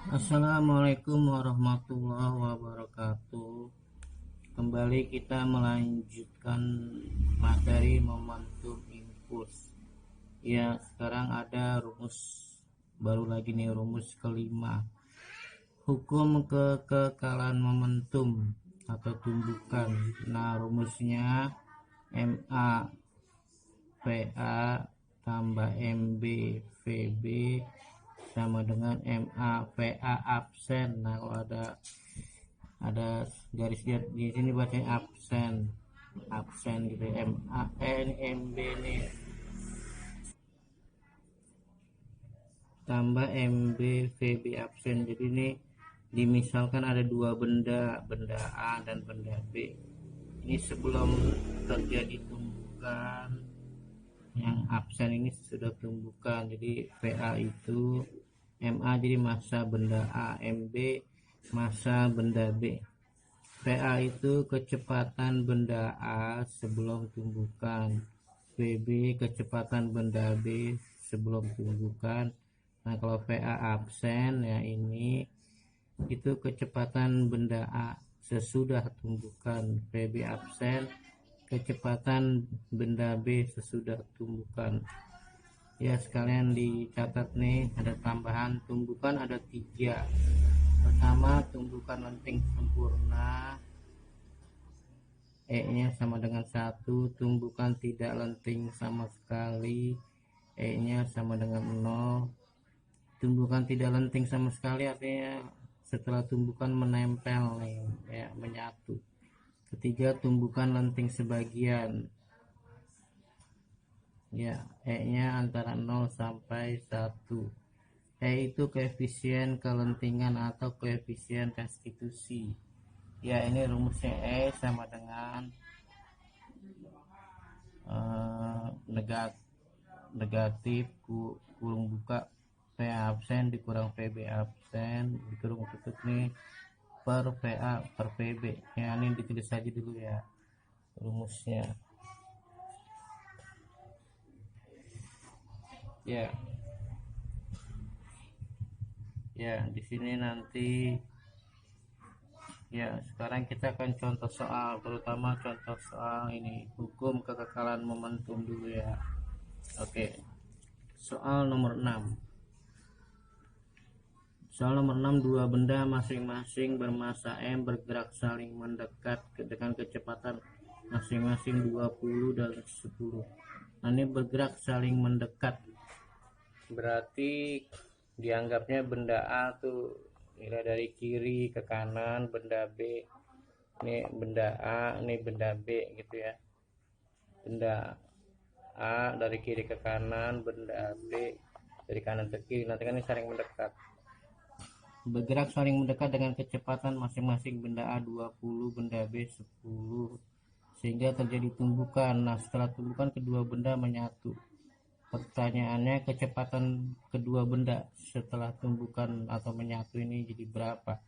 Assalamualaikum warahmatullahi wabarakatuh. Kembali kita melanjutkan materi momentum impuls. Ya, sekarang ada rumus baru lagi nih, rumus kelima. Hukum kekekalan momentum atau tumbukan. Nah, rumusnya MA PA tambah MB VB sama dengan MA PA absen. Nah, kalau ada garis lihat di sini bacanya absen gitu. MA ini MB nih tambah MB VB absen. Jadi ini dimisalkan ada dua benda A dan benda B. Ini sebelum terjadi tumbukan, yang absen ini sudah tumbukan. Jadi PA itu MA jadi massa benda A, MB massa benda B. PA itu kecepatan benda A sebelum tumbukan, VB kecepatan benda B sebelum tumbukan. Nah, kalau PA absen ya ini itu kecepatan benda A sesudah tumbukan, VB absen kecepatan benda B sesudah tumbukan. Ya, sekalian dicatat nih, ada tambahan tumbukan ada 3. Pertama, tumbukan lenting sempurna, E nya sama dengan 1. Tumbukan tidak lenting sama sekali, E nya sama dengan 0. Tumbukan tidak lenting sama sekali artinya setelah tumbukan menempel nih, ya, menyatu. Ketiga, tumbukan lenting sebagian, ya, E nya antara 0 sampai 1. E itu koefisien kelentingan atau koefisien restitusi. Ya, ini rumusnya E sama dengan negatif kurung buka P absen dikurang PB absen dikurung tutup nih per PA per PB. Ya, ini ditulis saja dulu ya rumusnya. Ya, di sini nanti. Ya, sekarang kita akan contoh soal, terutama contoh soal ini hukum kekekalan momentum dulu ya. Oke, soal nomor 6. Soal nomor 6, dua benda masing-masing bermassa M bergerak saling mendekat dengan kecepatan masing-masing 20 dan 10. Nah, ini bergerak saling mendekat, berarti dianggapnya benda A tuh dari kiri ke kanan, benda B ini benda A, ini benda B gitu ya. Benda A dari kiri ke kanan, benda B dari kanan ke kiri. Nanti kan ini saling mendekat. Bergerak saling mendekat dengan kecepatan masing-masing benda A 20, benda B 10, sehingga terjadi tumbukan. Nah, setelah tumbukan kedua benda menyatu. Pertanyaannya, kecepatan kedua benda setelah tumbukan atau menyatu ini jadi berapa?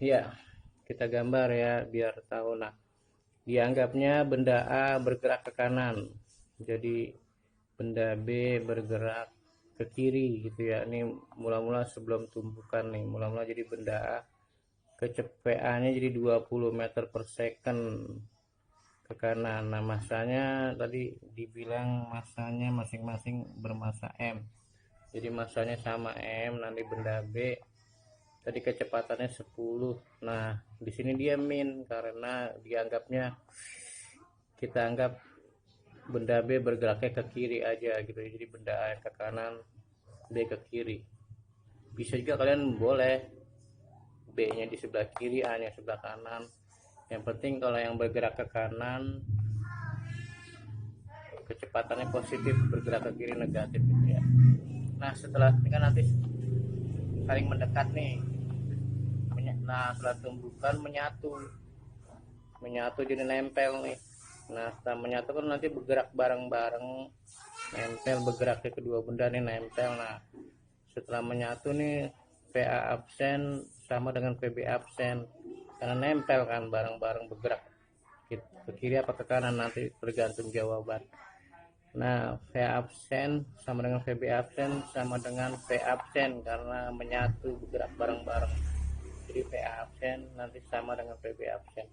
Ya, kita gambar ya biar tahu. Nah, dianggapnya benda A bergerak ke kanan, jadi benda B bergerak ke kiri gitu ya. Ini mula-mula sebelum tumbukan nih, mula-mula jadi benda A kecepatan nya jadi 20 meter per second ke kanan. Nah, masanya tadi dibilang masanya masing-masing bermassa M, jadi masanya sama M. Nanti benda B tadi kecepatannya 10. Nah, di sini dia min karena dianggapnya, kita anggap benda B bergeraknya ke kiri aja gitu. Jadi benda A ke kanan, B ke kiri. Bisa juga kalian boleh B nya di sebelah kiri, A nya sebelah kanan. Yang penting kalau yang bergerak ke kanan kecepatannya positif, bergerak ke kiri negatif gitu ya. Nah, setelah ini kan nanti saling mendekat nih. Nah, setelah tumbukan menyatu jadi nempel nih. Nah, setelah menyatu kan nanti bergerak bareng-bareng, nempel, bergerak ke kedua benda nih nempel. Nah, setelah menyatu nih PA absen sama dengan PB absen karena nempel kan bareng-bareng bergerak ke kiri apa ke kanan nanti tergantung jawaban. Nah, V absen sama dengan VB absen sama dengan V absen karena menyatu bergerak bareng-bareng. Jadi V absen nanti sama dengan VB absen.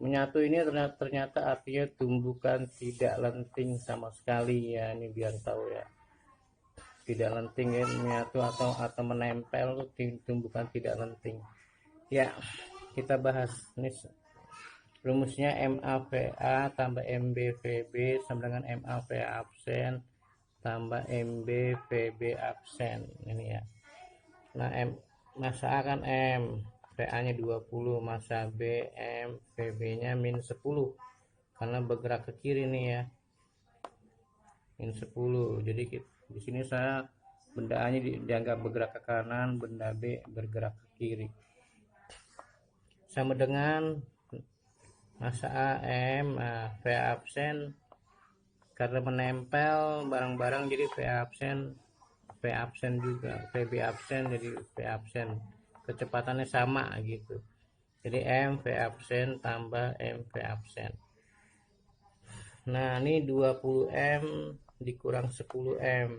Menyatu ini ternyata artinya tumbukan tidak lenting sama sekali ya, ini biar tahu ya. Tidak lenting ya, menyatu atau menempel tumbukan tidak lenting. Ya, kita bahas ini rumusnya MAVA tambah MBVB sama dengan MAVA absen tambah MBVB absen ini ya. Nah, massa A kan M, VA nya 20, massa B M, VB nya min 10 karena bergerak ke kiri nih ya, min 10. Jadi di sini saya benda A nya dianggap bergerak ke kanan, benda B bergerak ke kiri, sama dengan massa AM. Nah, V absen karena menempel barang-barang jadi V absen juga, VB absen jadi V absen, kecepatannya sama gitu. Jadi M V absen tambah M V absen. Nah, ini 20M dikurang 10M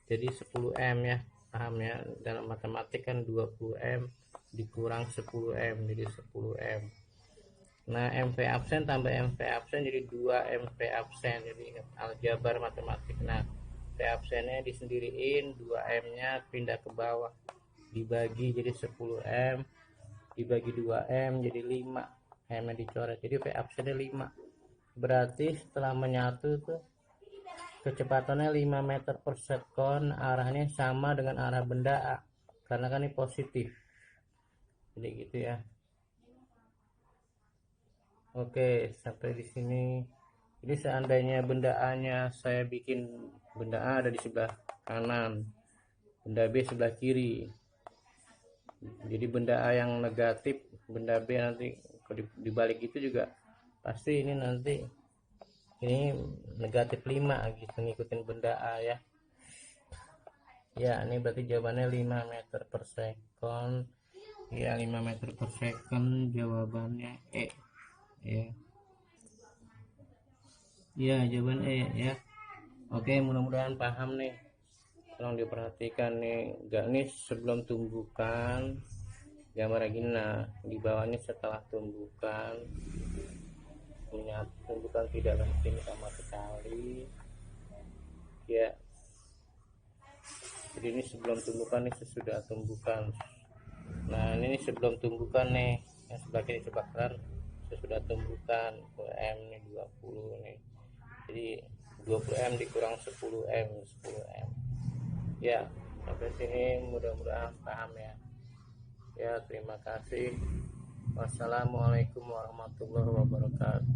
jadi 10M ya, paham ya, dalam matematik kan 20M dikurang 10M jadi 10M. Nah, MV absen tambah MV absen jadi 2MV absen. Jadi ingat aljabar matematik. Nah, V absennya disendiriin, 2M nya pindah ke bawah, dibagi jadi 10M, dibagi 2M jadi 5, M nya dicoret, jadi V absennya 5. Berarti setelah menyatu tuh kecepatannya 5 meter per second, arahnya sama dengan arah benda A karena kan ini positif. Jadi gitu ya. Oke, sampai di sini. Jadi seandainya benda A-nya saya bikin benda A ada di sebelah kanan, benda B sebelah kiri. Jadi benda A yang negatif, benda B nanti dibalik itu juga pasti ini nanti ini negatif 5 gitu, ngikutin benda A ya. Ya, ini berarti jawabannya 5 meter per second. Ya, 5 meter per second jawabannya E. Ya, jawaban E ya. Oke, mudah-mudahan paham nih. Tolong diperhatikan nih, enggak nih sebelum tumbukan gambar gini. Nah, di bawahnya setelah tumbukan, tumbukan tidak lenting sama sekali ya. Jadi ini sebelum tumbukan, ini sesudah tumbukan. Nah, ini sebelum tumbukan nih, yang sebelah kiri sebelah kanan sesudah tumbukan. M nih 20 nih, jadi 20M dikurang 10M ya. Sampai sini mudah-mudahan paham ya. Ya, terima kasih. Wassalamualaikum warahmatullahi wabarakatuh.